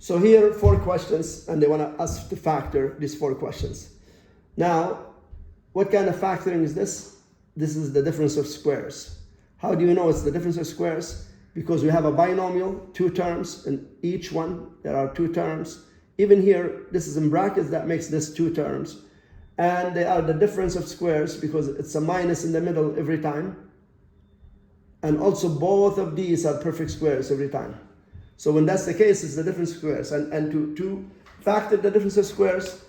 So here, 4 questions, and they want us to factor these 4 questions. Now, what kind of factoring is this? This is the difference of squares. How do you know it's the difference of squares? Because we have a binomial, 2 terms, in each one there are 2 terms. Even here, this is in brackets, that makes this 2 terms. And they are the difference of squares because it's a minus in the middle every time. And also both of these are perfect squares every time. So when that's the case, it's the difference of squares. And to factor the difference of squares,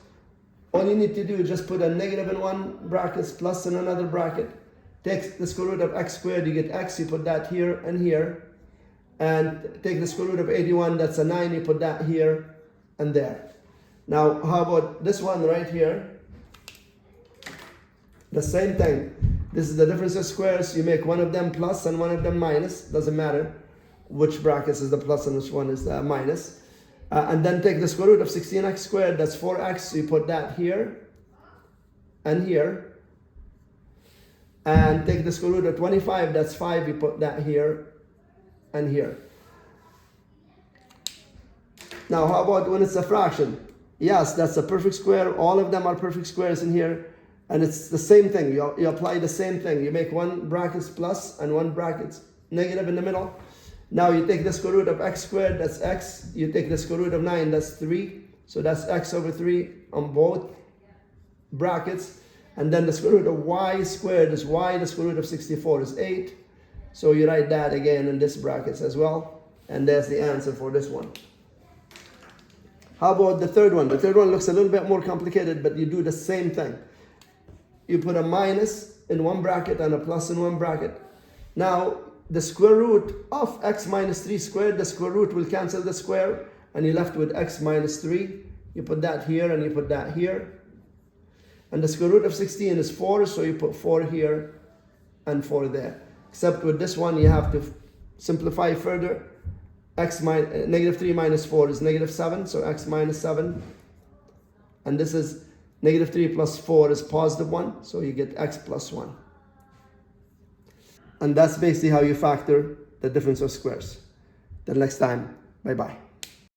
all you need to do is just put a negative in one bracket plus in another bracket. Take the square root of x squared, you get x, you put that here and here. And take the square root of 81, that's a 9, you put that here and there. Now, how about this one right here? The same thing. This is the difference of squares. You make one of them plus and one of them minus. Doesn't matter which brackets is the plus and which one is the minus. And then take the square root of 16x squared. That's 4x. So you put that here and here. And take the square root of 25. That's 5. You put that here and here. Now, how about when it's a fraction? Yes, that's a perfect square. All of them are perfect squares in here. And it's the same thing. You apply the same thing. You make one bracket plus and one bracket negative in the middle. Now you take the square root of x squared, that's x. You take the square root of 9, that's 3. So that's x over 3 on both brackets. And then the square root of y squared is y. The square root of 64 is 8. So you write that again in this brackets as well. And that's the answer for this one. How about the third one? The third one looks a little bit more complicated, but you do the same thing. You put a minus in one bracket and a plus in one bracket. Now, the square root of x minus 3 squared, the square root will cancel the square, and you're left with x minus 3. You put that here and you put that here. And the square root of 16 is 4, so you put 4 here and 4 there. Except with this one, you have to simplify further. Negative 3 minus 4 is negative 7, so x minus 7. And this is negative 3 plus 4 is positive 1, so you get x plus 1. And that's basically how you factor the difference of squares. Till next time, bye-bye.